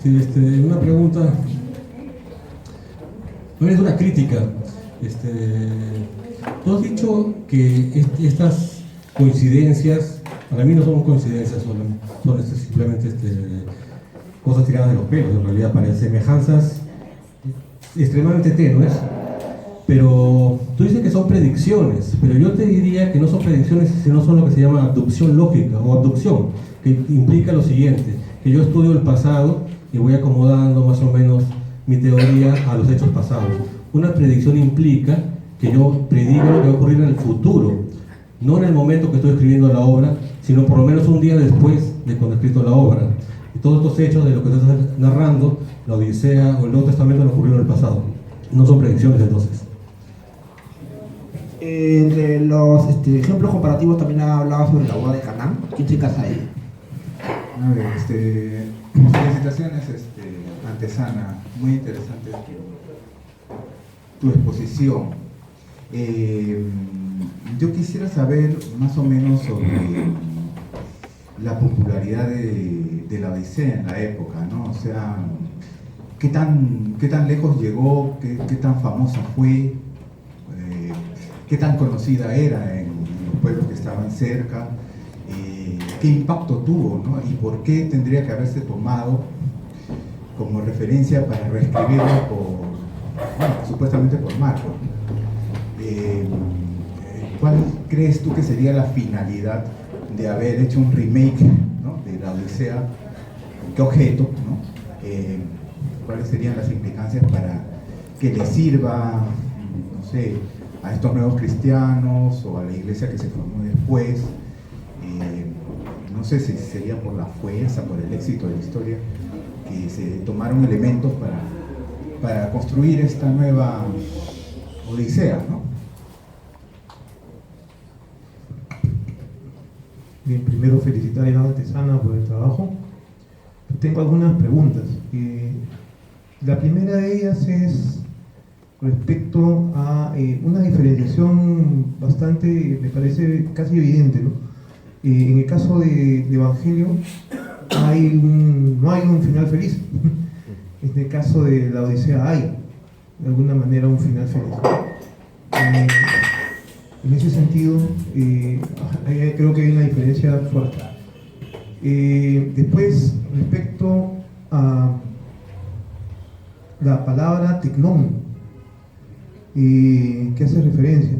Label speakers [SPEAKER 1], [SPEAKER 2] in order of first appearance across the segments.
[SPEAKER 1] Sí, una pregunta, no es una crítica. Tú has dicho que estas coincidencias, para mí no son coincidencias, son simplemente cosas tiradas de los pelos, en realidad parecen semejanzas extremadamente tenues, pero tú dices que son predicciones, pero yo te diría que no son predicciones, sino son lo que se llama abducción lógica o abducción, que implica lo siguiente, que yo estudio el pasado y voy acomodando más o menos mi teoría a los hechos pasados. Una predicción implica que yo predigo lo que va a ocurrir en el futuro, no en el momento que estoy escribiendo la obra, sino por lo menos un día después de cuando he escrito la obra. Y todos estos hechos de lo que estás narrando, la Odisea o el Nuevo Testamento, han ocurrido en el pasado. No son predicciones entonces.
[SPEAKER 2] Entre los ejemplos comparativos también ha hablado sobre la boda de Canaán. ¿Quién se casa ahí?
[SPEAKER 3] A ver, felicitaciones, antesana, muy interesante tu exposición. Yo quisiera saber más o menos sobre la popularidad de la Odisea en la época, ¿no? O sea, ¿qué tan lejos llegó? ¿Qué tan famosa fue? ¿Qué tan conocida era en los pueblos que estaban cerca? ¿Qué impacto tuvo, ¿no? ¿Y por qué tendría que haberse tomado como referencia para reescribirlo supuestamente por Marco? ¿Cuál crees tú que sería la finalidad de haber hecho un remake, ¿no?, de la Odisea? ¿Qué objeto, ¿no? ¿Cuáles serían las implicancias para que le sirva, no sé, a estos nuevos cristianos o a la iglesia que se formó después? No sé si sería por la fuerza, por el éxito de la historia, que se tomaron elementos para construir esta nueva Odisea, ¿no?
[SPEAKER 4] Bien, primero felicitar a la artesana por el trabajo. Tengo algunas preguntas. La primera de ellas es respecto a una diferenciación bastante, me parece casi evidente, ¿no? En el caso de Evangelio no hay un final feliz. En el caso de la Odisea hay, de alguna manera, un final feliz. En ese sentido, creo que hay una diferencia fuerte. Después, respecto a la palabra tecnón, que hace referencia.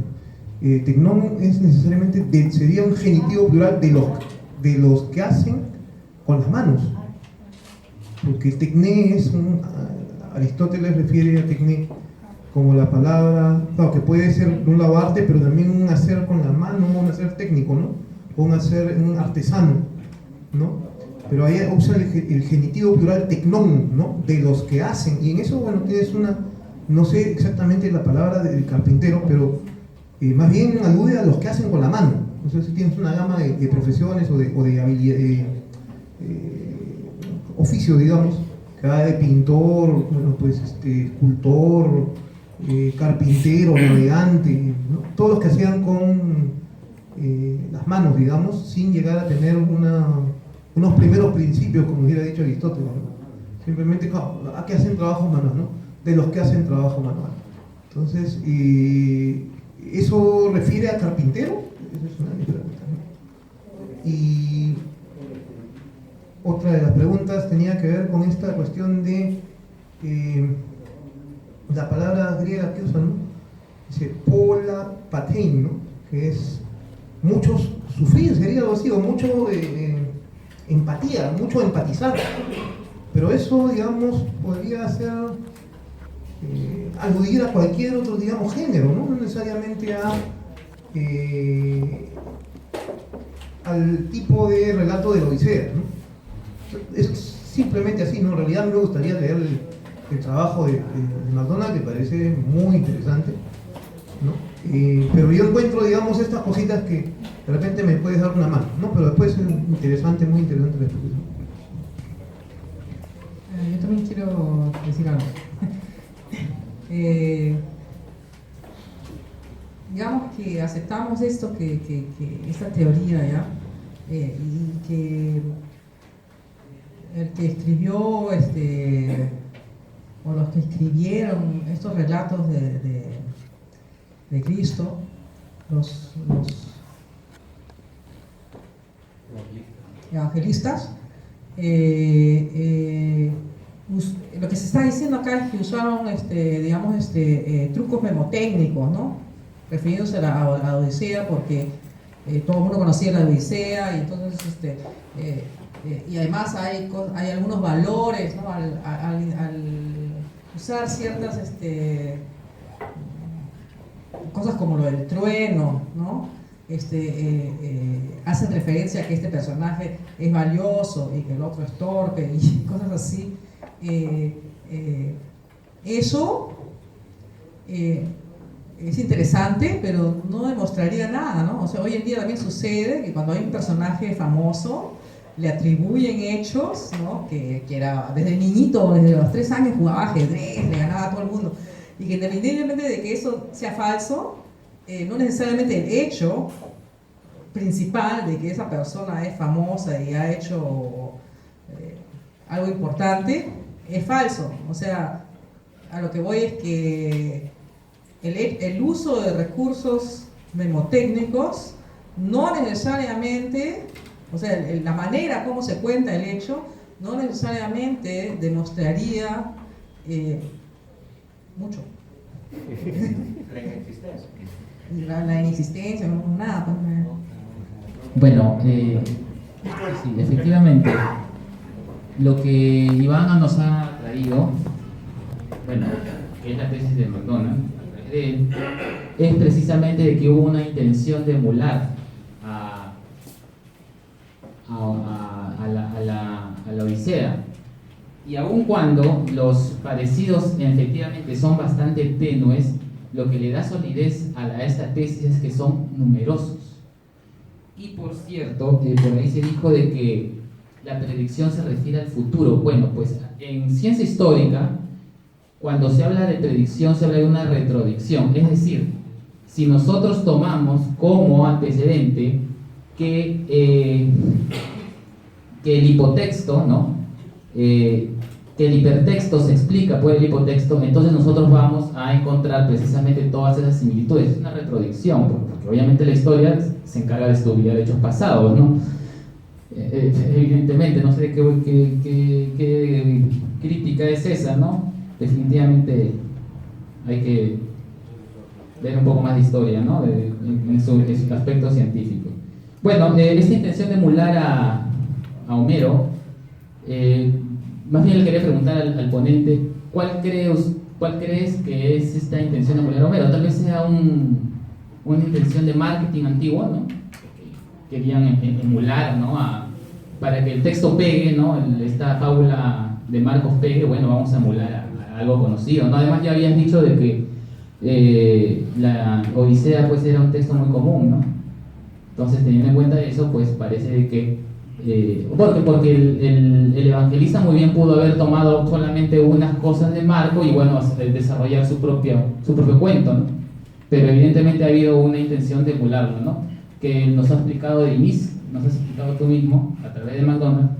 [SPEAKER 4] Tecnón es necesariamente, sería un genitivo plural de los que hacen con las manos. Porque tecné es Aristóteles refiere a tecné como la palabra, claro, que puede ser un lado arte, pero también un hacer con la mano, un hacer técnico, ¿no? O un hacer un artesano, ¿no? Pero ahí usa el genitivo plural tecnón, ¿no? De los que hacen, y en eso, bueno, tienes no sé exactamente la palabra del carpintero, pero más bien alude a los que hacen con la mano. No sé si tienes una gama de profesiones o de habilidades, oficio, digamos, que va de pintor, bueno, pues escultor, carpintero, navegante, ¿no? Todos los que hacían con las manos, digamos, sin llegar a tener unos primeros principios, como hubiera dicho Aristóteles, ¿no? Simplemente, claro, ¿a qué hacen trabajo manual, no? De los que hacen trabajo manual. Entonces, ¿eso refiere a carpintero? Esa es una de mis preguntas, ¿no? Y otra de las preguntas tenía que ver con esta cuestión de la palabra griega que usan, ¿no? Dice pola patein, ¿no? Que es muchos sufrir, sería algo así, o mucho empatía, mucho empatizar. Pero eso, digamos, podría ser aludir a cualquier otro, digamos, género, ¿no? No necesariamente al tipo de relato de la Odisea, ¿no? Es simplemente así, ¿no? En realidad me gustaría leer el trabajo de McDonald, que parece muy interesante, ¿no? Pero yo encuentro, digamos, estas cositas que de repente me puedes dar una mano, ¿no? Pero después es interesante, muy interesante la exposición.
[SPEAKER 5] Yo también quiero decir algo. Digamos que aceptamos esto, que esta teoría, ¿ya? Y que el que escribió, o los que escribieron estos relatos de Cristo, los evangelistas, lo que se está diciendo acá es que usaron, trucos memotécnicos, ¿no? Refiriéndose a la Odisea, porque todo el mundo conocía la Odisea, y entonces, y además hay algunos valores, ¿no? Al usar ciertas cosas como lo del trueno, ¿no? Hacen referencia a que este personaje es valioso y que el otro es torpe y cosas así. Eso es interesante, pero no demostraría nada, ¿no? O sea, hoy en día también sucede que cuando hay un personaje famoso le atribuyen hechos, ¿no? Que era desde niñito, desde los 3 años jugaba ajedrez, le ganaba a todo el mundo, y que independientemente de que eso sea falso, no necesariamente el hecho principal de que esa persona es famosa y ha hecho algo importante es falso. O sea, a lo que voy es que el uso de recursos memotécnicos no necesariamente, o sea, la manera como se cuenta el hecho no necesariamente demostraría mucho.
[SPEAKER 6] La inexistencia.
[SPEAKER 5] La inexistencia, no, nada.
[SPEAKER 7] Bueno, sí, efectivamente, lo que Iván nos ha traído, bueno, que es la tesis de McDonald, es precisamente de que hubo una intención de emular a la Odisea. Y aun cuando los parecidos efectivamente son bastante tenues, lo que le da solidez a esta tesis es que son numerosos. Y por cierto, por ahí se dijo de que la predicción se refiere al futuro. Bueno, pues en ciencia histórica, cuando se habla de predicción, se habla de una retrodicción. Es decir, si nosotros tomamos como antecedente que el hipotexto, ¿no? Que el hipertexto se explica por el hipotexto, entonces nosotros vamos a encontrar precisamente todas esas similitudes. Es una retrodicción, porque obviamente la historia se encarga de estudiar hechos pasados, ¿no? Evidentemente, no sé qué crítica es esa, ¿no? Definitivamente hay que ver un poco más de historia, ¿no? En su aspecto científico. Bueno, esta intención de emular a Homero, más bien le quería preguntar al ponente, ¿cuál crees que es esta intención de emular a Homero? Tal vez sea una intención de marketing antiguo, ¿no? Querían emular, ¿no? Para que el texto pegue, ¿no? Esta fábula de Marcos pegue, bueno, vamos a emular a algo conocido, ¿no? Además ya habías dicho de que la Odisea pues era un texto muy común, ¿no? Entonces, teniendo en cuenta eso, pues parece que porque el evangelista muy bien pudo haber tomado solamente unas cosas de Marco y bueno, desarrollar su propio cuento, ¿no? Pero evidentemente ha habido una intención de emularlo, ¿no? Que nos ha explicado de inicio, nos has explicado tú mismo a través de McDonald,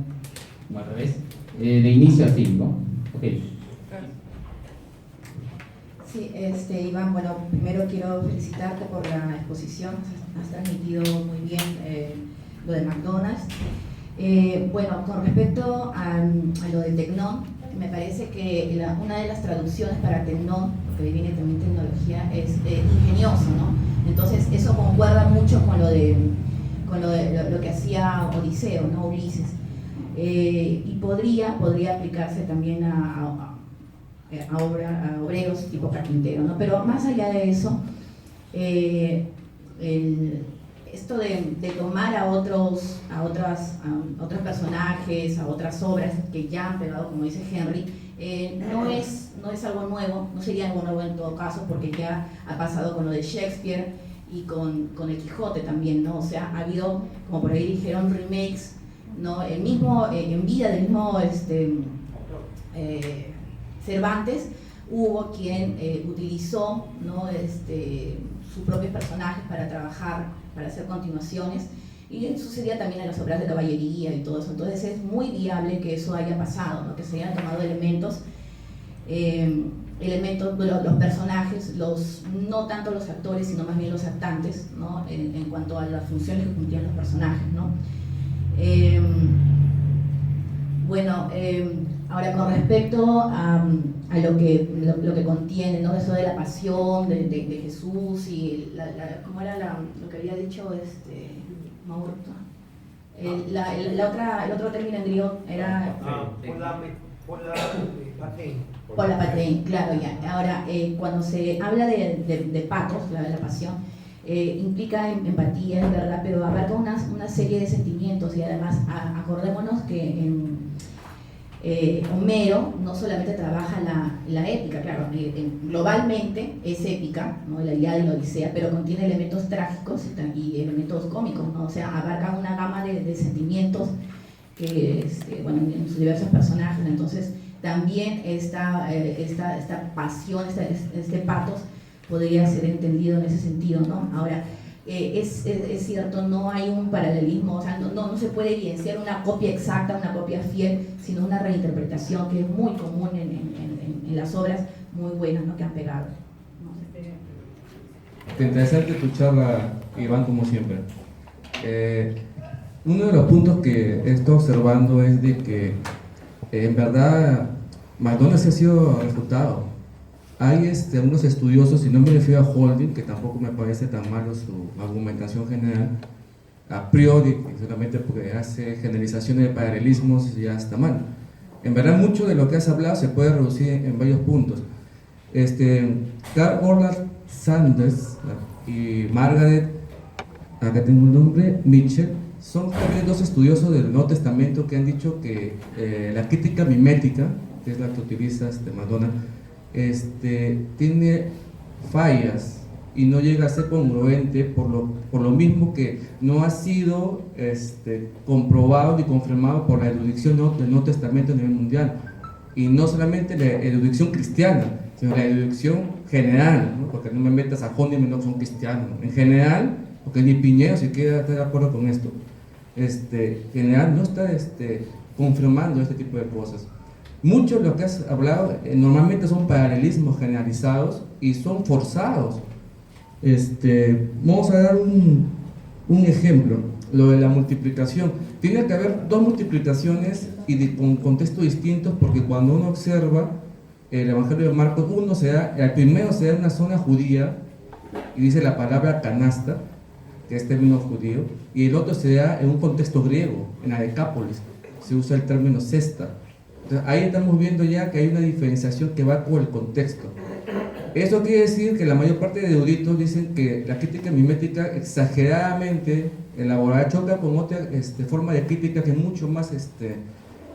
[SPEAKER 7] o al revés, de inicio a fin, ¿no? Okay.
[SPEAKER 8] Sí, Iván, bueno, primero quiero felicitarte por la exposición, has transmitido muy bien lo de McDonald's. Bueno, con respecto a lo de Tecnón, me parece que una de las traducciones para Tecnón, porque ahí viene también tecnología, es ingenioso, ¿no? Entonces eso concuerda mucho con lo que hacía Odiseo, ¿no? Ulises. Y podría aplicarse también a obreros tipo carpintero, ¿no? Pero más allá de eso, esto de tomar a otros personajes, a otras obras que ya han pegado, como dice Henry, no es algo nuevo, no sería algo nuevo en todo caso, porque ya ha pasado con lo de Shakespeare y con el Quijote también, ¿no? O sea, ha habido, como por ahí dijeron, remakes, ¿no? El mismo, en vida del mismo Cervantes, hubo quien utilizó, ¿no? Sus propios personajes para trabajar, para hacer continuaciones. Y sucedía también en las obras de caballería y todo eso. Entonces es muy viable que eso haya pasado, ¿no? Que se hayan tomado elementos, los personajes, no tanto los actores, sino más bien los actantes, ¿no? En cuanto a las funciones que cumplían los personajes, ¿no? Ahora con respecto a lo que contiene, ¿no? Eso de la pasión de Jesús y ¿cómo era lo que había dicho Mauro? El otro término en griego era Polapatén, claro, ya. Ahora, cuando se habla de patos, la pasión, implica empatía, es verdad, pero abarca una serie de sentimientos y además acordémonos que Homero no solamente trabaja la épica, claro, globalmente es épica, ¿no? La Ilíada y la Odisea, pero contiene elementos trágicos y elementos cómicos, ¿no? O sea, abarca una gama de sentimientos que, en sus diversos personajes. Entonces, también esta pasión, este patos, podría ser entendido en ese sentido, ¿no? Ahora, es cierto, no hay un paralelismo, o sea, no se puede evidenciar una copia exacta, una copia fiel, sino una reinterpretación que es muy común en las obras muy buenas, ¿no? Que han pegado.
[SPEAKER 9] Interesante tu charla, Iván, como siempre. Uno de los puntos que he estado observando es de que en verdad McDonald's ha sido refutado. Hay unos estudiosos, y no me refiero a Holding, que tampoco me parece tan malo su argumentación general, a priori, solamente porque hace generalizaciones de paralelismos, ya está mal. En verdad, mucho de lo que has hablado se puede reducir en varios puntos. Carl Orland Sanders y Margaret, acá tengo un nombre, Mitchell, son también dos estudiosos del Nuevo Testamento que han dicho que la crítica mimética, que es la que utiliza McDonald, tiene fallas y no llega a ser congruente por lo mismo que no ha sido comprobado ni confirmado por la erudición del Nuevo Testamento a nivel mundial, y no solamente la erudición cristiana, sino la erudición general, ¿no? Porque no me metas a Honey, no son cristianos, en general, porque ni Piñero siquiera está de acuerdo con esto, en general no está confirmando este tipo de cosas. Mucho de lo que has hablado normalmente son paralelismos generalizados y son forzados. Vamos a dar un ejemplo, lo de la multiplicación. Tiene que haber dos multiplicaciones y con contextos distintos, porque cuando uno observa el Evangelio de Marcos, el primero se da en una zona judía y dice la palabra canasta, que es término judío, y el otro se da en un contexto griego, en la Decápolis, se usa el término cesta. Entonces, ahí estamos viendo ya que hay una diferenciación que va por el contexto. Eso quiere decir que la mayor parte de eruditos dicen que la crítica mimética exageradamente elaborada choca con otra forma de crítica que es mucho más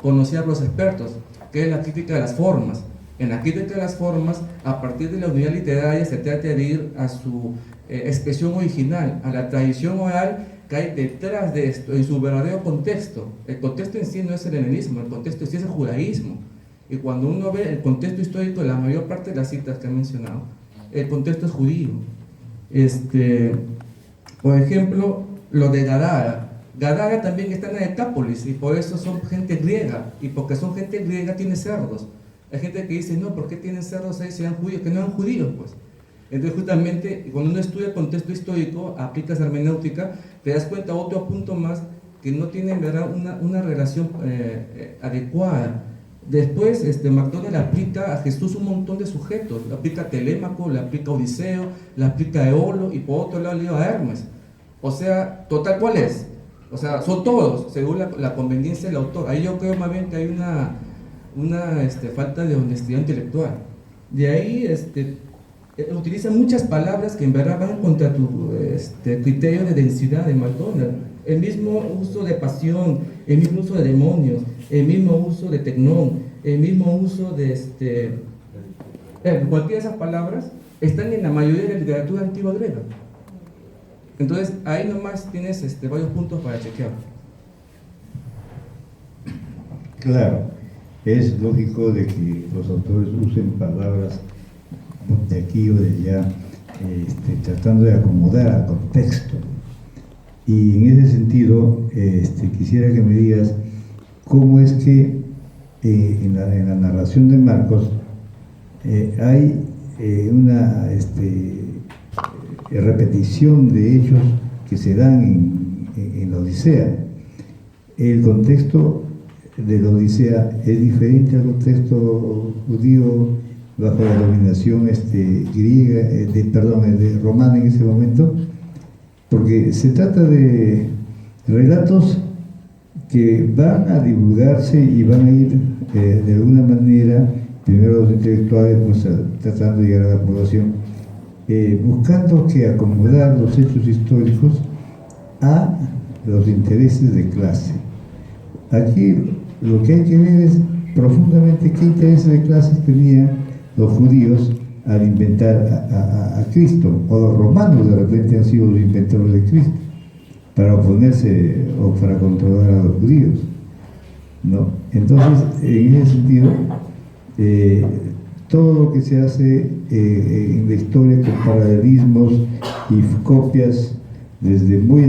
[SPEAKER 9] conocida por los expertos, que es la crítica de las formas. En la crítica de las formas, a partir de la unidad literaria, se trata de ir a su expresión original, a la tradición oral que hay detrás de esto, en su verdadero contexto. El contexto en sí no es el helenismo, el contexto en sí es el judaísmo. Y cuando uno ve el contexto histórico de la mayor parte de las citas que he mencionado, el contexto es judío. Por ejemplo, lo de Gadara. Gadara también está en la Decápolis, y por eso son gente griega, y porque son gente griega tiene cerdos. Hay gente que dice, no, ¿por qué tienen cerdos ahí si eran judíos? Que no eran judíos, pues. Entonces, justamente, cuando uno estudia el contexto histórico, aplicas hermenéutica, te das cuenta otro punto más, que no tiene en verdad una relación adecuada. Después, McDonald aplica a Jesús un montón de sujetos, le aplica a Telémaco, le aplica a Odiseo, le aplica a Eolo, y por otro lado le a Hermes. O sea, total, ¿cuál es? O sea, son todos, según la conveniencia del autor. Ahí yo creo más bien que hay una falta de honestidad intelectual. De ahí, utiliza muchas palabras que en verdad van contra tu criterio de densidad de McDonald. El mismo uso de pasión, el mismo uso de demonios, el mismo uso de tecnón, el mismo uso de cualquiera de esas palabras están en la mayoría de la literatura antigua griega. Entonces ahí nomás tienes varios puntos para chequear.
[SPEAKER 10] Claro, es lógico de que los autores usen palabras de aquí o de allá, tratando de acomodar al contexto. Y en ese sentido, quisiera que me digas cómo es que en la narración de Marcos hay una repetición de hechos que se dan en la Odisea. El contexto de la Odisea es diferente al contexto judío bajo la dominación griega, de romana en ese momento, porque se trata de relatos que van a divulgarse y van a ir de alguna manera, primero los intelectuales, pues tratando de llegar a la población, buscando que acomodar los hechos históricos a los intereses de clase. Aquí lo que hay que ver es profundamente qué intereses de clase tenían los judíos al inventar a Cristo, o los romanos de repente han sido los inventores de Cristo, para oponerse o para controlar a los judíos, ¿no? Entonces, en ese sentido, todo lo que se hace en la historia con paralelismos y copias desde muy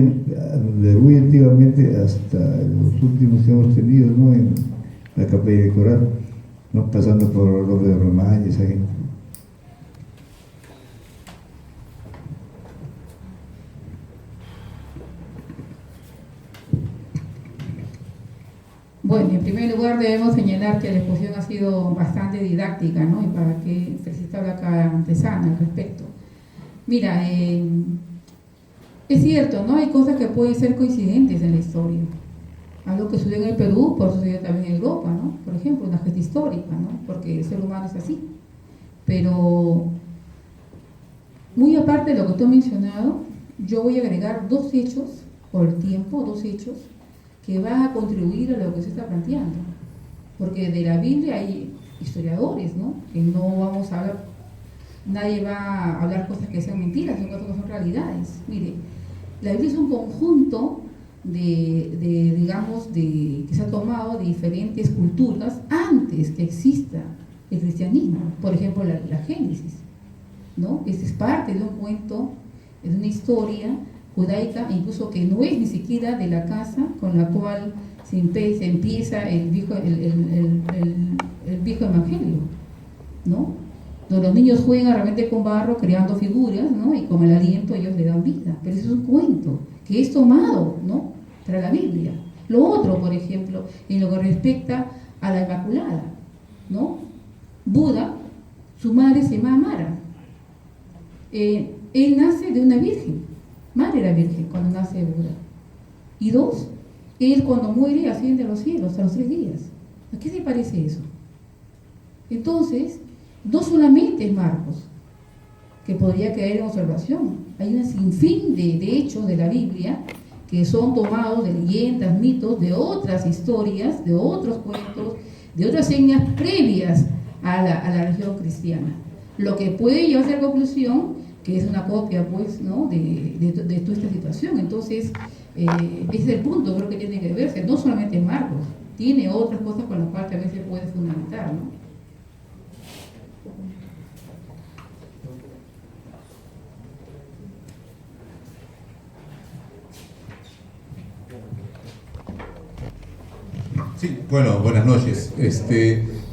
[SPEAKER 10] antiguamente hasta los últimos que hemos tenido, ¿no? En la capilla de Corán, ¿no? Pasando por López de Román y esa gente.
[SPEAKER 11] Bueno, en primer lugar debemos señalar que la exposición ha sido bastante didáctica, ¿no? Y para que felicitar a cada antesana al respecto. Mira, es cierto, ¿no? Hay cosas que pueden ser coincidentes en la historia. Algo que sucedió en el Perú, por sucedió también en Europa, ¿no? Por ejemplo, una gesta histórica, ¿no? Porque el ser humano es así. Pero, muy aparte de lo que tú has mencionado, yo voy a agregar dos hechos, por el tiempo, dos hechos, que van a contribuir a lo que se está planteando. Porque de la Biblia hay historiadores, ¿no? Que no vamos a hablar, nadie va a hablar cosas que sean mentiras, son cosas que son realidades. Mire, la Biblia es un conjunto que se ha tomado de diferentes culturas antes que exista el cristianismo. Por ejemplo, la Génesis, ¿no? Esta es parte de un cuento, es una historia judaica, incluso que no es ni siquiera de la casa con la cual se empieza el viejo evangelio, ¿no? Donde los niños juegan realmente con barro, creando figuras, ¿no? Y con el aliento ellos le dan vida. Pero eso es un cuento que es tomado, ¿no? Para la Biblia. Lo otro, por ejemplo, en lo que respecta a la Inmaculada, ¿no? Buda, su madre se llama Mara. Él nace de una virgen. Madre era virgen cuando nace Buda. Y dos, él cuando muere asciende a los cielos a los 3 días. ¿A qué se parece eso? Entonces, no solamente es Marcos, que podría caer en observación. Hay un sinfín de hechos de la Biblia que son tomados de leyendas, mitos, de otras historias, de otros cuentos, de otras señas previas a la religión cristiana. Lo que puede llevarse a la conclusión que es una copia, pues, ¿no? de toda esta situación. Entonces, ese es el punto, creo que tiene que verse, no solamente en Marcos, tiene otras cosas con las cuales también se puede fundamentar, ¿no?
[SPEAKER 12] Sí, bueno, buenas noches.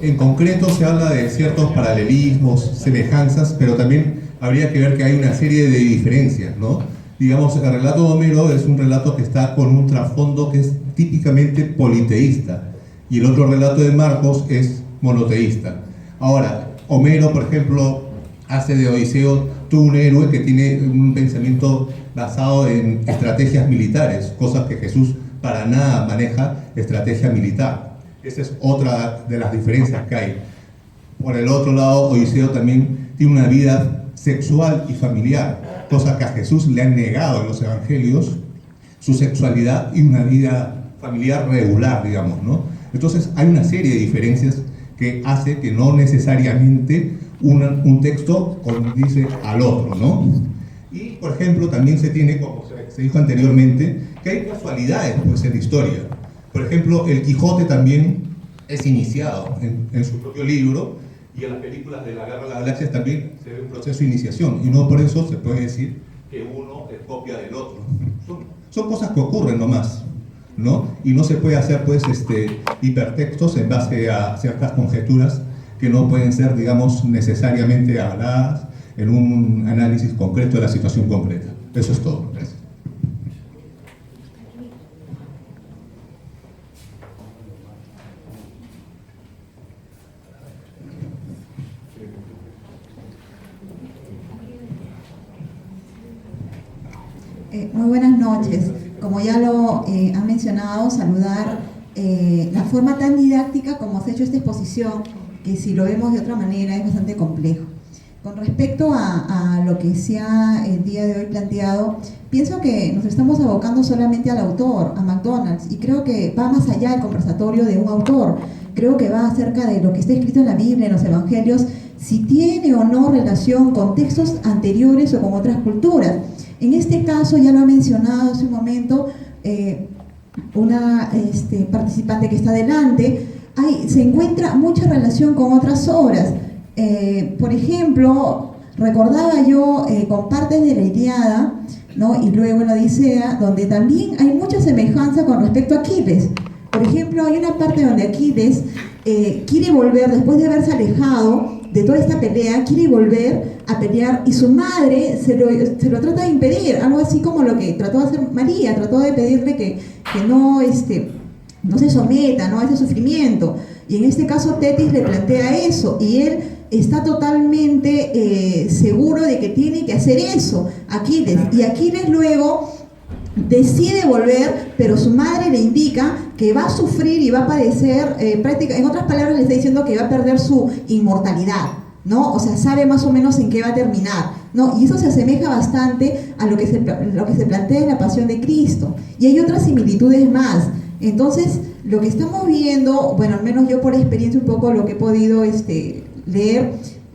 [SPEAKER 12] En concreto se habla de ciertos paralelismos, semejanzas, pero también habría que ver que hay una serie de diferencias, ¿no? Digamos, el relato de Homero es un relato que está con un trasfondo que es típicamente politeísta, y el otro relato de Marcos es monoteísta. Ahora, Homero, por ejemplo, hace de Odiseo todo un héroe que tiene un pensamiento basado en estrategias militares, cosas que Jesús para nada maneja estrategia militar. Esa es otra de las diferencias que hay. Por el otro lado, Odiseo también tiene una vida sexual y familiar, cosa que a Jesús le han negado en los evangelios, su sexualidad y una vida familiar regular, digamos, ¿no? Entonces hay una serie de diferencias que hace que no necesariamente un texto condice al otro, ¿no? Y, por ejemplo, también se tiene, como se dijo anteriormente, que hay casualidades, pues, en la historia. Por ejemplo, el Quijote también es iniciado en su propio libro, y en las películas de la Guerra de las Galaxias también se ve un proceso de iniciación, y no por eso se puede decir que uno es copia del otro. son cosas que ocurren nomás, ¿no? Y no se puede hacer, pues, hipertextos en base a ciertas conjeturas que no pueden ser, digamos, necesariamente avaladas en un análisis concreto de la situación concreta. Eso es todo. Gracias.
[SPEAKER 13] Muy buenas noches. Como ya lo han mencionado, saludar la forma tan didáctica como se ha hecho esta exposición, que si lo vemos de otra manera es bastante complejo. Con respecto a lo que se ha el día de hoy planteado, pienso que nos estamos abocando solamente al autor, a McDonald's, y creo que va más allá del conversatorio de un autor. Creo que va acerca de lo que está escrito en la Biblia, en los Evangelios, si tiene o no relación con textos anteriores o con otras culturas. En este caso, ya lo ha mencionado hace un momento una participante que está delante, se encuentra mucha relación con otras obras. Por ejemplo, recordaba yo con partes de la Ilíada, ¿no? Y luego en la Odisea, donde también hay mucha semejanza con respecto a Aquiles. Por ejemplo, hay una parte donde Aquiles quiere volver, después de haberse alejado de toda esta pelea, quiere volver a pelear y su madre se lo trata de impedir, algo así como lo que trató de hacer María, trató de pedirle que no se someta, ¿no?, a ese sufrimiento. Y en este caso Tetis le plantea eso y él está totalmente seguro de que tiene que hacer eso, Aquiles. Y Aquiles luego decide volver, pero su madre le indica que va a sufrir y va a padecer, en otras palabras le está diciendo que va a perder su inmortalidad, ¿no? O sea, sabe más o menos en qué va a terminar, ¿no? Y eso se asemeja bastante a lo que se plantea en la Pasión de Cristo. Y hay otras similitudes más. Entonces, lo que estamos viendo, bueno, al menos yo por experiencia un poco lo que he podido leer,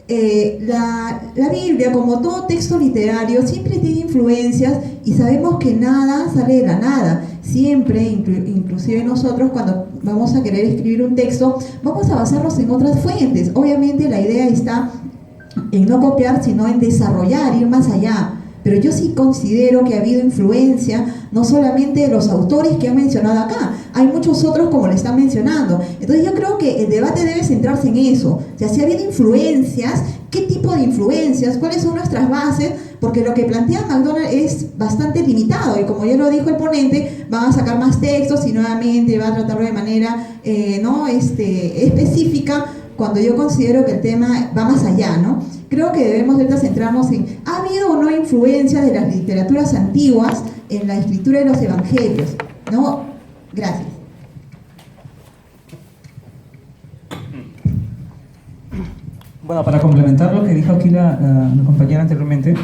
[SPEAKER 13] la Biblia, como todo texto literario, siempre tiene influencias y sabemos que nada sale de la nada. Siempre, inclusive nosotros, cuando vamos a querer escribir un texto, vamos a basarnos en otras fuentes. Obviamente la idea está en no copiar, sino en desarrollar, ir más allá. Pero yo sí considero que ha habido influencia, no solamente de los autores que han mencionado acá, hay muchos otros como le están mencionando. Entonces yo creo que el debate debe centrarse en eso. O sea, si ha habido influencias, ¿qué tipo de influencias? ¿Cuáles son nuestras bases? Porque lo que plantea McDonald's es bastante limitado y como ya lo dijo el ponente, van a sacar más textos y nuevamente va a tratarlo de manera específica, cuando yo considero que el tema va más allá, ¿no? Creo que debemos centrarnos en, ¿ha habido o no influencia de las literaturas antiguas en la escritura de los evangelios? ¿No? Gracias.
[SPEAKER 14] Bueno, para complementar lo que dijo aquí la compañera anteriormente,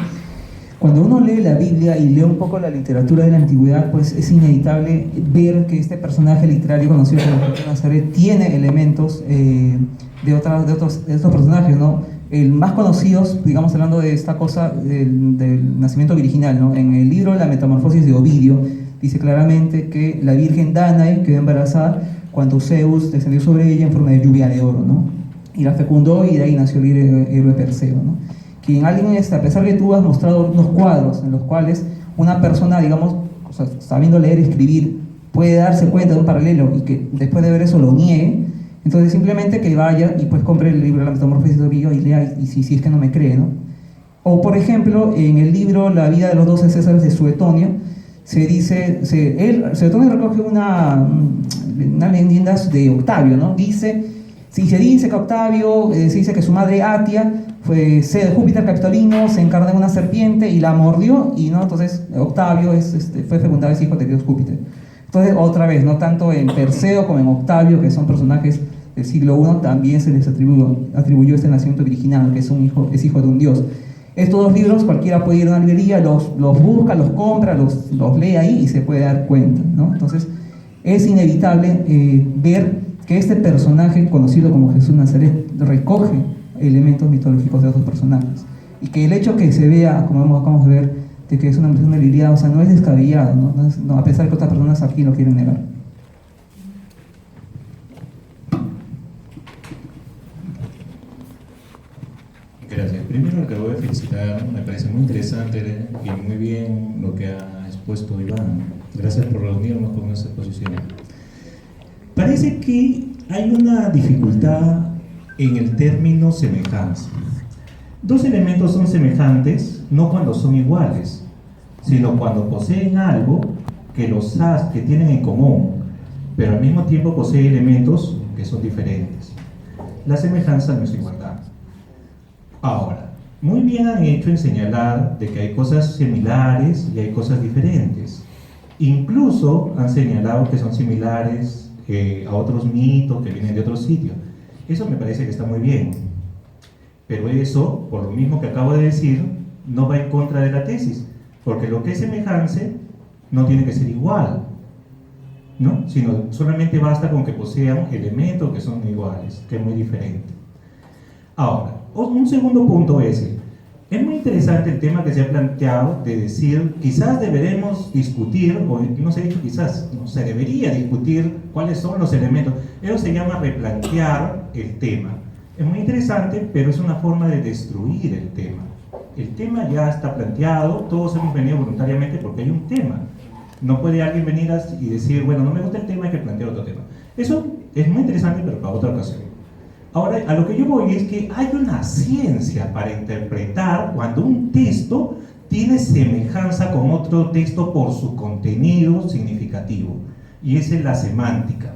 [SPEAKER 14] cuando uno lee la Biblia y lee un poco la literatura de la antigüedad, pues es inevitable ver que este personaje literario conocido como Jesús de Nazaret tiene elementos de estos personajes, ¿no? El más conocidos, digamos, hablando de esta cosa del nacimiento virginal, ¿no? En el libro La Metamorfosis de Ovidio dice claramente que la virgen Danae quedó embarazada cuando Zeus descendió sobre ella en forma de lluvia de oro, ¿no? Y la fecundó y de ahí nació el héroe Perseo, ¿no? Quien alguien, a pesar que tú has mostrado unos cuadros en los cuales una persona, digamos, o sea, sabiendo leer y escribir, puede darse cuenta de un paralelo y que después de ver eso lo niegue, entonces simplemente que vaya y pues compre el libro La Metamorfosis de Ovidio y lea, y si es que no me cree, ¿no? O por ejemplo, en el libro La vida de los 12 Césares de Suetonio, se dice, Suetonio recoge una leyenda de Octavio, ¿no? Si se dice que Octavio, se dice que su madre Atia fue Júpiter Capitolino, se encarna en una serpiente y la mordió, y no, entonces Octavio fue fecundado, es hijo de Dios Júpiter. Entonces, otra vez, no tanto en Perseo como en Octavio, que son personajes del siglo I, también se les atribuyó este nacimiento virginal, que es hijo de un dios. Estos dos libros cualquiera puede ir a una librería, los busca, los compra, los lee ahí y se puede dar cuenta, ¿no? Entonces, es inevitable ver que este personaje, conocido como Jesús de Nazaret, recoge elementos mitológicos de otros personajes. Y que el hecho que se vea, como acabamos de ver, de que es una persona liliada, o sea, no es descabellado, ¿no? A pesar de que otras personas aquí lo quieren negar.
[SPEAKER 6] Gracias. Primero lo que voy a felicitar, me parece muy interesante y muy bien lo que ha expuesto
[SPEAKER 15] supuesto, Iván. Gracias por reunirnos con esa exposición. Parece que hay una dificultad en el término semejanza. Dos elementos son semejantes no cuando son iguales, sino cuando poseen algo que tienen en común, pero al mismo tiempo poseen elementos que son diferentes. La semejanza no es igualdad. Ahora, muy bien han hecho en señalar de que hay cosas similares y hay cosas diferentes. Incluso han señalado que son similares a otros mitos que vienen de otros sitios. Eso me parece que está muy bien. Pero eso, por lo mismo que acabo de decir, no va en contra de la tesis, porque lo que es semejante no tiene que ser igual, ¿no? Sino solamente basta con que posean elementos que son iguales, que es muy diferente. Ahora, un segundo punto es muy interesante el tema que se ha planteado de decir, quizás deberemos discutir, o no se ha dicho quizás, no, se debería discutir cuáles son los elementos. Eso se llama replantear el tema. Es muy interesante, pero es una forma de destruir el tema. El tema ya está planteado, todos hemos venido voluntariamente porque hay un tema. No puede alguien venir y decir, bueno, no me gusta el tema, hay que plantear otro tema. Eso es muy interesante, pero para otra ocasión. Ahora, a lo que yo voy es que hay una ciencia para interpretar cuando un texto tiene semejanza con otro texto por su contenido significativo, y esa es la semántica.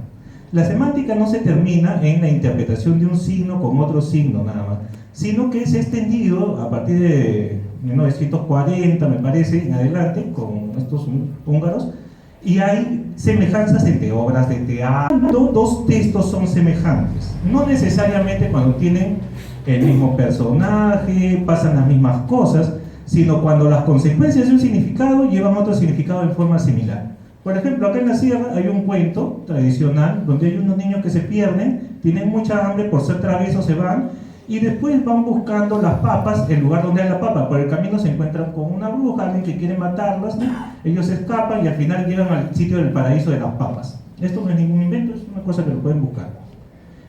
[SPEAKER 15] La semántica no se termina en la interpretación de un signo con otro signo nada más, sino que se ha extendido a partir de 1940, me parece, en adelante, con estos húngaros, y hay semejanzas entre obras de teatro. Dos textos son semejantes, no necesariamente cuando tienen el mismo personaje, pasan las mismas cosas, sino cuando las consecuencias de un significado llevan a otro significado en forma similar. Por ejemplo, acá en la sierra hay un cuento tradicional donde hay unos niños que se pierden, tienen mucha hambre, por ser traviesos se van, y después van buscando las papas, el lugar donde hay la papa. Por el camino se encuentran con una bruja, alguien que quiere matarlas, ¿no? Ellos escapan y al final llegan al sitio del paraíso de las papas. Esto no es ningún invento, es una cosa que lo pueden buscar.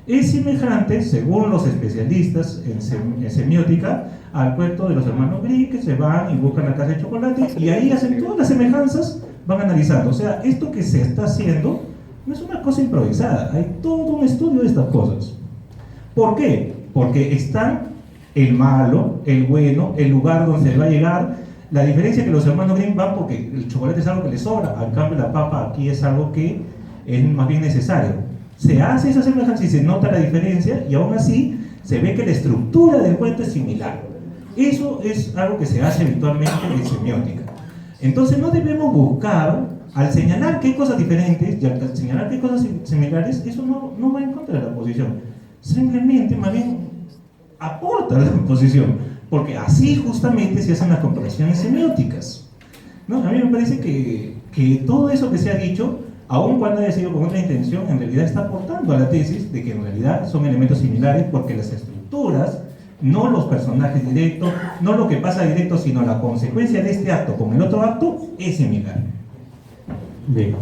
[SPEAKER 15] Es semejante, según los especialistas en semiótica, al cuento de los hermanos Grimm, que se van y buscan la casa de chocolate, y ahí hacen todas las semejanzas, van analizando. O sea, esto que se está haciendo no es una cosa improvisada, hay todo un estudio de estas cosas. ¿Por qué? Porque están el malo, el bueno, el lugar donde se va a llegar. La diferencia es que los hermanos Grimm van porque el chocolate es algo que les sobra, al cambio la papa aquí es algo que es más bien necesario. Se hace esa semejanza y se nota la diferencia, y aún así se ve que la estructura del cuento es similar. Eso es algo que se hace habitualmente en semiótica. Entonces no debemos buscar, al señalar que hay cosas diferentes y al señalar que hay cosas similares, eso no va en contra de la posición. Simplemente, más bien, aporta a la posición, porque así justamente se hacen las comparaciones semióticas, ¿no? A mí me parece que todo eso que se ha dicho, aun cuando haya sido con otra intención, en realidad está aportando a la tesis de que en realidad son elementos similares, porque las estructuras, no los personajes directos, no lo que pasa directo, sino la consecuencia de este acto con el otro acto es similar.
[SPEAKER 16] Bien,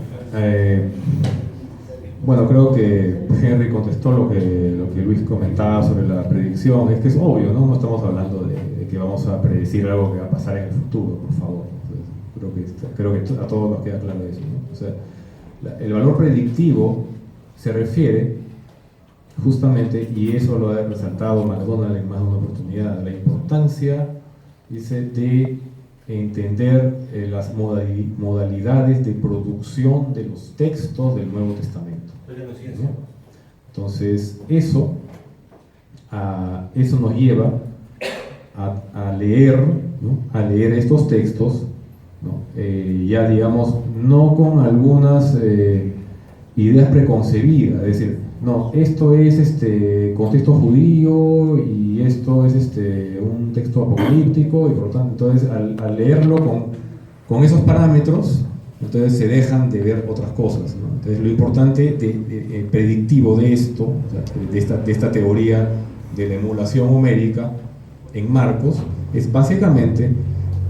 [SPEAKER 16] bueno, creo que Henry contestó lo que Luis comentaba sobre la predicción. Es que es obvio, ¿no? No estamos hablando de que vamos a predecir algo que va a pasar en el futuro, por favor. Creo que a todos nos queda claro eso, ¿no? O sea, el valor predictivo se refiere justamente, y eso lo ha resaltado McDonald en más de una oportunidad, la importancia, dice, de entender las modalidades de producción de los textos del Nuevo Testamento, ¿no? Entonces, eso nos lleva a leer, ¿no? A leer estos textos, ¿no? Ya digamos, no con algunas ideas preconcebidas, es decir, no, esto es contexto judío y esto es un texto apocalíptico, y por lo tanto, entonces, al leerlo con esos parámetros, entonces se dejan de ver otras cosas, ¿no? Entonces, lo importante predictivo de esto, o sea, de esta teoría de la emulación homérica en Marcos, es básicamente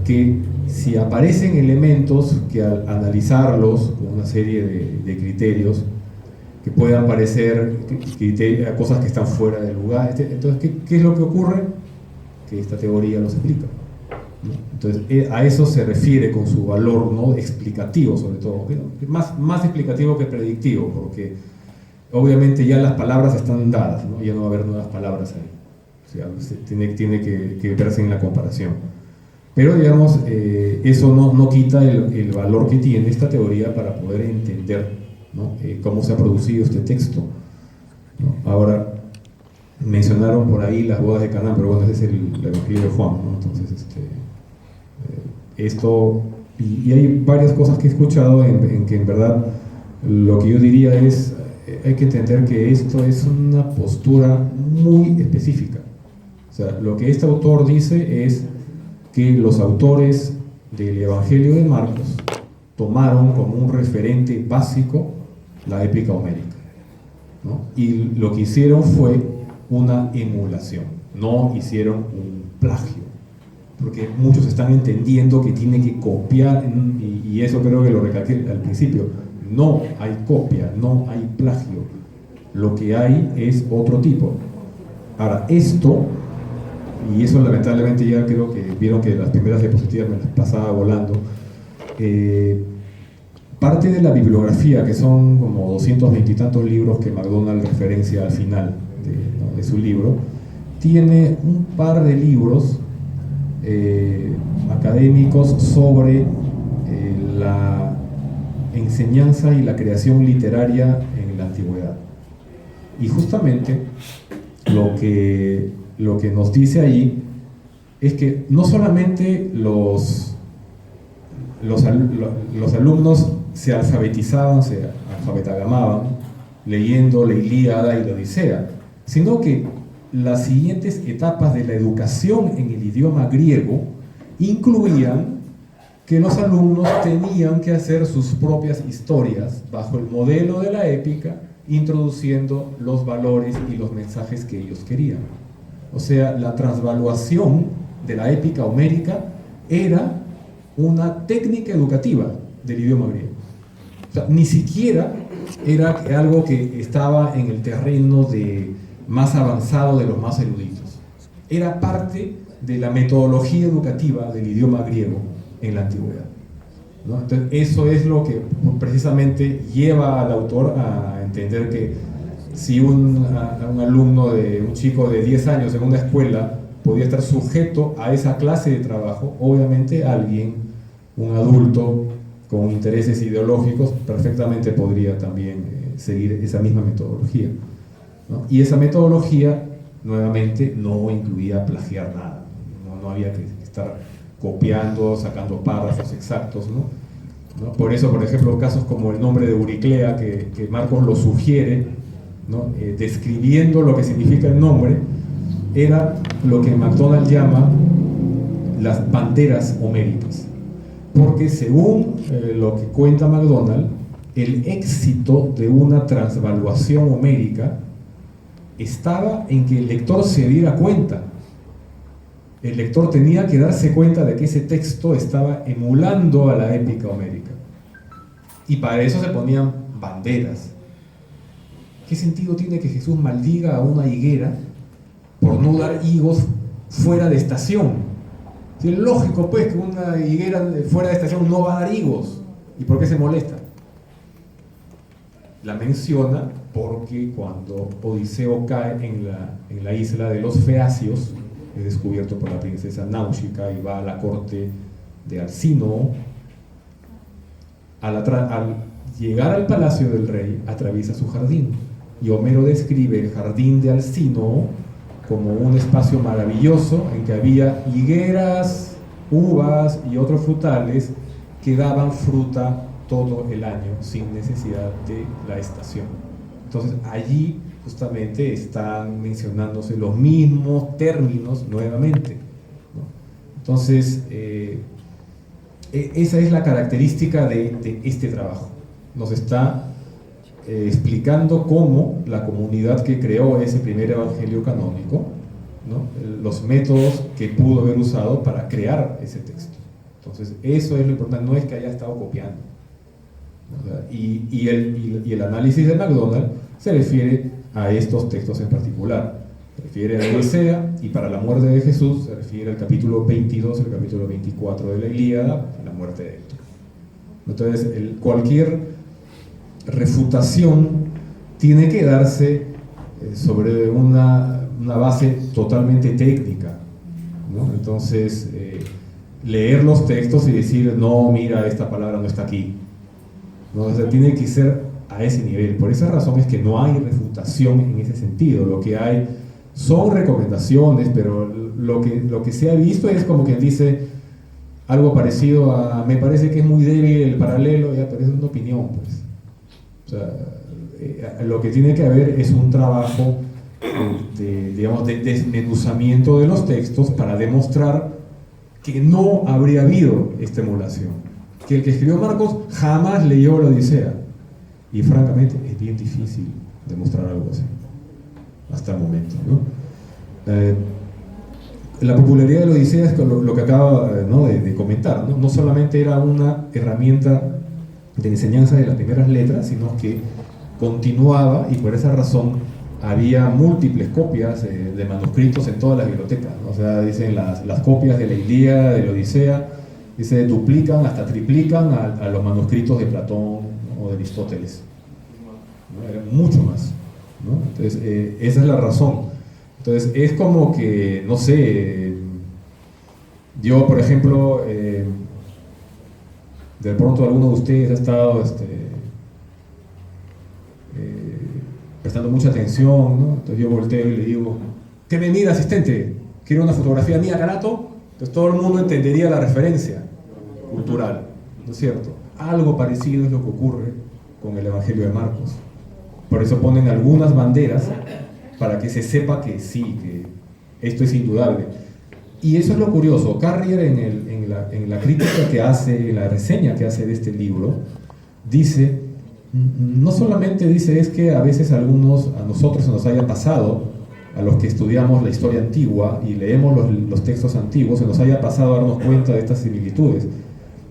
[SPEAKER 16] que si aparecen elementos que al analizarlos con una serie de criterios, que puedan parecer cosas que están fuera del lugar. Entonces, ¿qué es lo que ocurre? Que esta teoría los explica. ¿no? Entonces, a eso se refiere con su valor, ¿no?, explicativo, sobre todo, más explicativo que predictivo, porque obviamente ya las palabras están dadas, ¿no? Ya no va a haber nuevas palabras ahí. O sea, tiene que verse en la comparación. Pero, digamos, eso no quita el valor que tiene esta teoría para poder entender, ¿no?, cómo se ha producido este texto, ¿no? Ahora, mencionaron por ahí las bodas de Canaán, pero bueno, ese es el Evangelio de Juan, ¿no? Entonces, esto, y hay varias cosas que he escuchado en que en verdad lo que yo diría es, hay que entender que esto es una postura muy específica. O sea, lo que este autor dice es que los autores del Evangelio de Marcos tomaron como un referente básico la épica homérica, ¿no? Y lo que hicieron fue una emulación, no hicieron un plagio, porque muchos están entendiendo que tienen que copiar, y eso creo que lo recalqué al principio. No hay copia, no hay plagio, lo que hay es otro tipo. Ahora, esto, y eso lamentablemente ya creo que vieron que las primeras diapositivas me las pasaba volando, parte de la bibliografía, que son como 220 y tantos libros que MacDonald referencia al final de su libro, tiene un par de libros académicos sobre la enseñanza y la creación literaria en la antigüedad. Y justamente lo que nos dice allí es que no solamente los alumnos se alfabetizaban, se alfabetagamaban leyendo la Ilíada y la Odisea, sino que las siguientes etapas de la educación en el idioma griego incluían que los alumnos tenían que hacer sus propias historias bajo el modelo de la épica, introduciendo los valores y los mensajes que ellos querían. O sea, la transvaluación de la épica homérica era una técnica educativa del idioma griego. O sea, ni siquiera era algo que estaba en el terreno más avanzado de los más eruditos. Era parte de la metodología educativa del idioma griego en la antigüedad, ¿no? Entonces, eso es lo que precisamente lleva al autor a entender que si un alumno, un chico de 10 años en una escuela podía estar sujeto a esa clase de trabajo, obviamente un adulto con intereses ideológicos perfectamente podría también seguir esa misma metodología, ¿no? Y esa metodología, nuevamente, no incluía plagiar nada, no había que estar copiando, sacando párrafos exactos, ¿no? Por eso, por ejemplo, casos como el nombre de Euriclea, que Marcos lo sugiere, ¿no?, describiendo lo que significa el nombre, era lo que MacDonald llama las banderas homéricas. Porque según lo que cuenta MacDonald, el éxito de una transvaluación homérica estaba en que el lector se diera cuenta. El lector tenía que darse cuenta de que ese texto estaba emulando a la épica homérica. Y para eso se ponían banderas. ¿Qué sentido tiene que Jesús maldiga a una higuera por no dar higos fuera de estación? Es lógico, pues, que una higuera fuera de estación no va a dar higos. ¿Y por qué se molesta? La menciona porque cuando Odiseo cae en la isla de los Feacios, es descubierto por la princesa Náusica y va a la corte de Alcínoo. Al llegar al palacio del rey, atraviesa su jardín, y Homero describe el jardín de Alcínoo como un espacio maravilloso en que había higueras, uvas y otros frutales que daban fruta todo el año sin necesidad de la estación. Entonces allí justamente están mencionándose los mismos términos nuevamente, ¿no? Entonces, esa es la característica de este trabajo. Nos está explicando cómo la comunidad que creó ese primer evangelio canónico, ¿no?, los métodos que pudo haber usado para crear ese texto. Entonces, eso es lo importante, no es que haya estado copiando, ¿no? Y el análisis de MacDonald se refiere a estos textos en particular. se refiere a la Odisea, y para la muerte de Jesús se refiere al capítulo 22, el capítulo 24 de la Ilíada, la muerte de Héctor. Entonces, cualquier refutación tiene que darse sobre una base totalmente técnica, ¿no? Entonces, leer los textos y decir, no, mira, esta palabra no está aquí, ¿no? O sea, tiene que ser a ese nivel. Por esa razón es que no hay refutación en ese sentido. Lo que hay son recomendaciones, pero lo que se ha visto es como quien dice algo parecido a, me parece que es muy débil el paralelo, ya, pero es una opinión, pues. O sea, lo que tiene que haber es un trabajo de desmenuzamiento de los textos para demostrar que no habría habido esta emulación, que el que escribió Marcos jamás leyó la Odisea, y francamente es bien difícil demostrar algo así hasta el momento, ¿no? La popularidad de la Odisea es lo que acaba, ¿no?, de comentar, ¿no? No solamente era una herramienta de enseñanza de las primeras letras, sino que continuaba, y por esa razón había múltiples copias de manuscritos en todas las bibliotecas, ¿no? O sea, dicen las copias de la Ilíada, de la Odisea, se duplican, hasta triplican a los manuscritos de Platón o de Aristóteles, ¿no? Era mucho más, ¿no? Entonces, esa es la razón. Entonces, es como que, no sé, yo, por ejemplo, de pronto alguno de ustedes ha estado prestando mucha atención, ¿no? Entonces yo volteo y le digo, ¿qué me mira, asistente? ¿Quiere una fotografía mía, Carato? Entonces todo el mundo entendería la referencia cultural, ¿no es cierto? Algo parecido es lo que ocurre con el Evangelio de Marcos. Por eso ponen algunas banderas para que se sepa que sí, que esto es indudable. Y eso es lo curioso. Carrier en la crítica que hace, en la reseña que hace de este libro, dice, no solamente dice es que a veces a nosotros se nos haya pasado, a los que estudiamos la historia antigua y leemos los textos antiguos, se nos haya pasado a darnos cuenta de estas similitudes.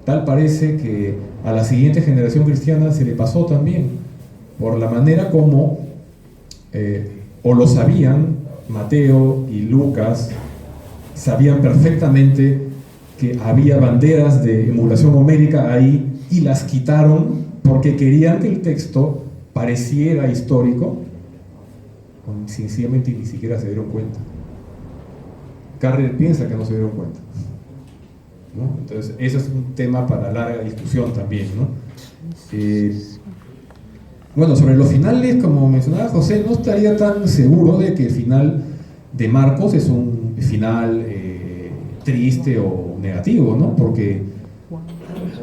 [SPEAKER 16] Tal parece que a la siguiente generación cristiana se le pasó también, por la manera como o lo sabían, Mateo y Lucas sabían perfectamente que había banderas de emulación homérica ahí y las quitaron porque querían que el texto pareciera histórico, sencillamente ni siquiera se dieron cuenta. Carrier piensa que no se dieron cuenta, ¿no? Entonces, eso es un tema para larga discusión también, ¿no? Bueno, sobre los finales, como mencionaba José, no estaría tan seguro de que el final de Marcos es un final triste o negativo, ¿no? Porque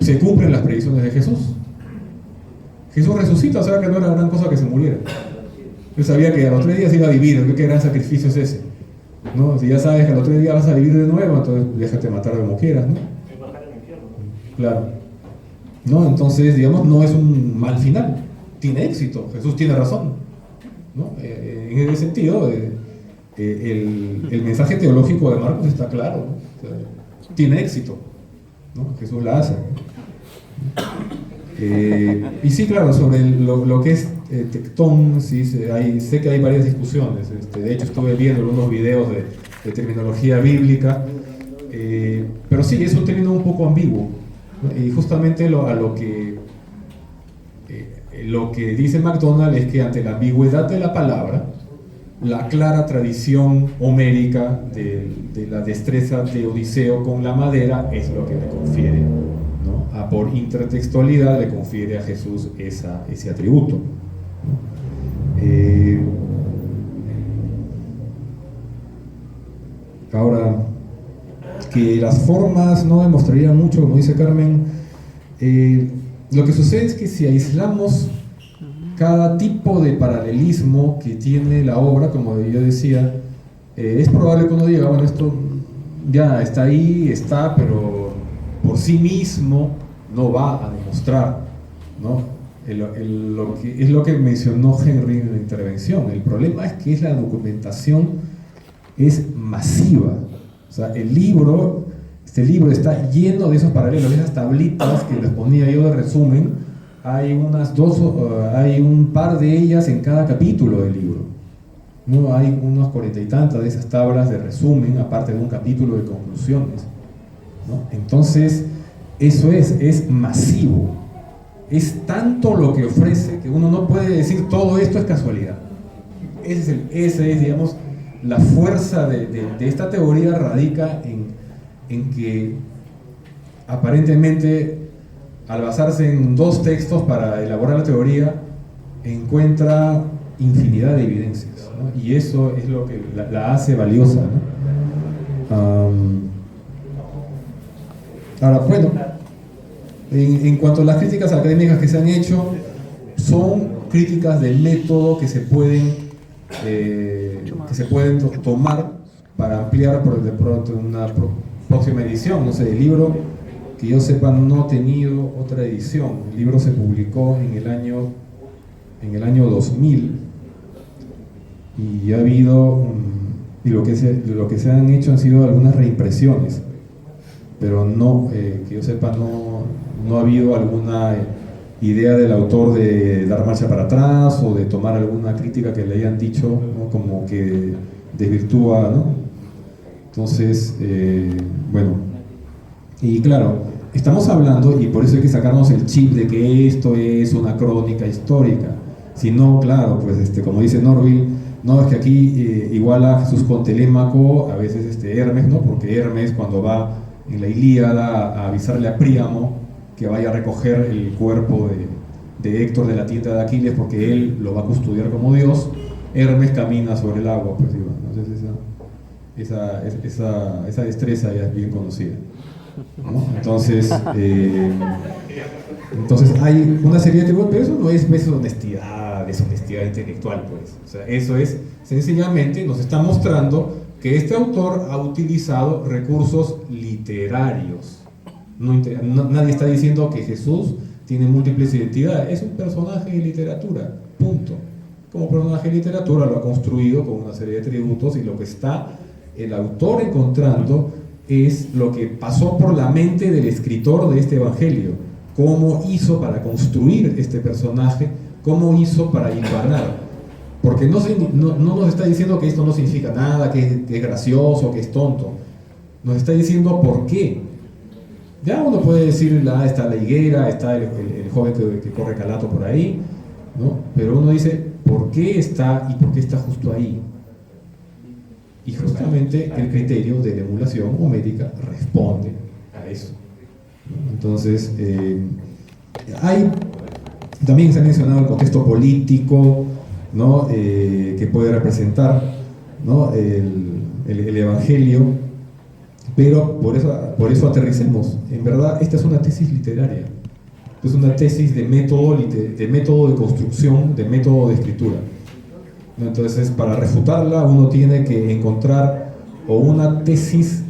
[SPEAKER 16] se cumplen las predicciones de Jesús. Jesús resucita, o sea que no era gran cosa que se muriera. Él sabía que a los 3 días iba a vivir, qué gran sacrificio es ese, ¿no? Si ya sabes que a los 3 días vas a vivir de nuevo, entonces déjate matar como quieras, ¿no? Claro. ¿No? Entonces, digamos, no es un mal final. Tiene éxito, Jesús tiene razón, ¿no? En ese sentido, el mensaje teológico de Marcos está claro, ¿no? O sea, tiene éxito, ¿no? Jesús la hace. Y sí, claro, sobre lo que es tectón, sí, sé que hay varias discusiones. De hecho, estuve viendo algunos videos de terminología bíblica, pero sí, es un término un poco ambiguo, ¿no? Y justamente lo que dice MacDonald es que ante la ambigüedad de la palabra, la clara tradición homérica de la destreza de Odiseo con la madera es lo que le confiere, ¿no? Por intertextualidad le confiere a Jesús ese atributo, ¿no? Ahora, que las formas no demostrarían mucho, como dice Carmen, lo que sucede es que si aislamos cada tipo de paralelismo que tiene la obra, como yo decía, es probable que uno diga, bueno, esto ya está ahí, pero por sí mismo no va a demostrar, ¿no? Es lo que mencionó Henry en la intervención. El problema es que la documentación es masiva. O sea, este libro está lleno de esos paralelos, de esas tablitas que les ponía yo de resumen. Hay un par de ellas en cada capítulo del libro, ¿no? Hay unos 40 y tantas de esas tablas de resumen, aparte de un capítulo de conclusiones, ¿no? Entonces, eso es masivo. Es tanto lo que ofrece que uno no puede decir todo esto es casualidad. Ese es, digamos, la fuerza de esta teoría radica en que aparentemente, al basarse en 2 textos para elaborar la teoría, encuentra infinidad de evidencias, ¿no? Y eso es lo que la hace valiosa, ¿no? Ahora, bueno, en cuanto a las críticas académicas que se han hecho, son críticas del método que se pueden tomar para ampliar de pronto en una próxima edición. No sé, el libro, que yo sepa, no ha tenido otra edición. El libro se publicó en el año 2000 y ha habido y lo que se han hecho han sido algunas reimpresiones, pero no, que yo sepa, no ha habido alguna idea del autor de dar marcha para atrás o de tomar alguna crítica que le hayan dicho, ¿no? Como que desvirtúa, ¿no? Entonces, bueno, y claro, estamos hablando, y por eso hay que sacarnos el chip de que esto es una crónica histórica. Si no, claro, pues como dice Norville, no, es que aquí igual a Jesús con Telémaco, a veces Hermes, ¿no? Porque Hermes, cuando va en la Ilíada a avisarle a Príamo que vaya a recoger el cuerpo de Héctor de la tienda de Aquiles porque él lo va a custodiar como Dios, Hermes camina sobre el agua, pues digo, entonces esa destreza ya es bien conocida, ¿no? Entonces hay una serie de teorías, pero eso no es deshonestidad intelectual, pues. O sea, eso es sencillamente, nos está mostrando que este autor ha utilizado recursos literarios. Nadie está diciendo que Jesús tiene múltiples identidades, es un personaje de literatura, punto. Como personaje de literatura lo ha construido con una serie de atributos, y lo que está el autor encontrando es lo que pasó por la mente del escritor de este evangelio, cómo hizo para construir este personaje, cómo hizo para hilvanar. Porque no nos está diciendo que esto no significa nada, que es gracioso, que es tonto. Nos está diciendo por qué. Ya uno puede decir, está la higuera, está el joven que corre calato por ahí, ¿no? Pero uno dice, ¿por qué está y por qué está justo ahí? Y justamente el criterio de la emulación homérica responde a eso, ¿no? Entonces, también se ha mencionado el contexto político, ¿no? Que puede representar, ¿no? el Evangelio. Pero por eso aterricemos. En verdad, esta es una tesis literaria. Es una tesis de método de construcción, de método de escritura. Entonces, para refutarla, uno tiene que encontrar una tesis,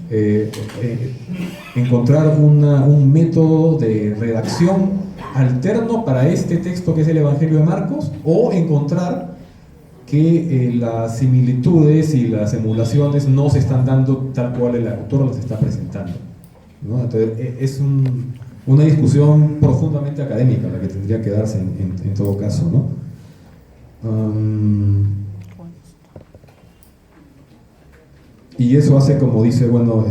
[SPEAKER 16] encontrar un método de redacción alterno para este texto que es el Evangelio de Marcos, o encontrar que las similitudes y las emulaciones no se están dando tal cual el autor las está presentando, ¿no? Entonces, es una discusión profundamente académica la que tendría que darse en todo caso, ¿no? Y eso hace, como dice, bueno,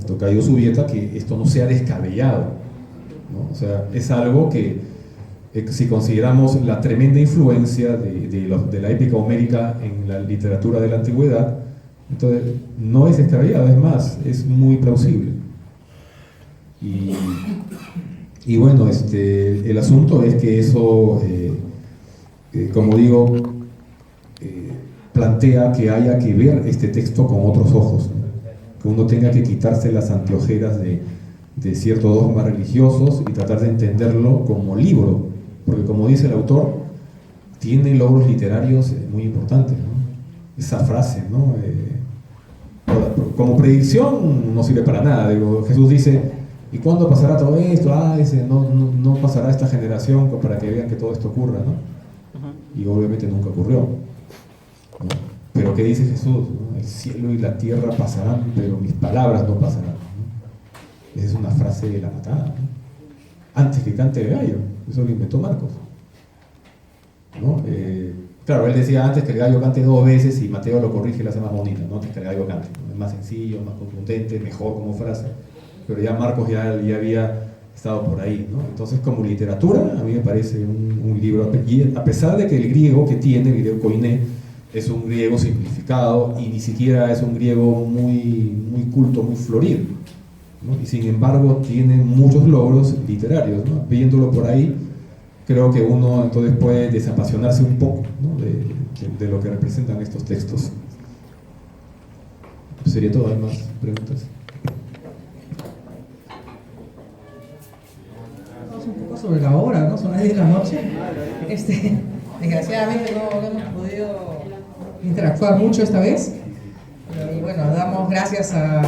[SPEAKER 16] Tocayo Zubieta, que esto no sea descabellado, ¿no? O sea, es algo que si consideramos la tremenda influencia de la épica homérica en la literatura de la antigüedad, entonces no es descabellado, es más, es muy plausible. Y bueno, el asunto es que eso, como digo, plantea que haya que ver este texto con otros ojos, ¿no? Que uno tenga que quitarse las anteojeras de ciertos dogmas religiosos y tratar de entenderlo como libro. Porque, como dice el autor, tiene logros literarios muy importantes, ¿no? Esa frase, ¿no? Como predicción no sirve para nada. Digo, Jesús dice, ¿y cuándo pasará todo esto? No pasará esta generación para que vean que todo esto ocurra, ¿no? Y obviamente nunca ocurrió, ¿no? Pero ¿qué dice Jesús? ¿No? El cielo y la tierra pasarán, pero mis palabras no pasarán, ¿no? Esa es una frase de la matada, ¿no? Antes que cante el gallo. Eso lo inventó Marcos, ¿no? Claro, él decía antes que el gallo cante 2 veces y Mateo lo corrige y lo hace más bonito, ¿no? Antes que el gallo cante, ¿no? Es más sencillo, más contundente, mejor como frase, pero ya Marcos ya había estado por ahí, ¿no? Entonces, como literatura, a mí me parece un libro, y a pesar de que el griego que tiene, el griego koiné, es un griego simplificado y ni siquiera es un griego muy culto, muy florido, ¿no? Y sin embargo tiene muchos logros literarios, ¿no? Viéndolo por ahí, creo que uno entonces puede desapasionarse un poco, ¿no? de lo que representan estos textos. ¿Sería todo? ¿Hay más preguntas?
[SPEAKER 5] Un poco sobre la hora, ¿no? Son las 10 de la noche. Desgraciadamente no hemos podido interactuar mucho esta vez. Y bueno, damos gracias a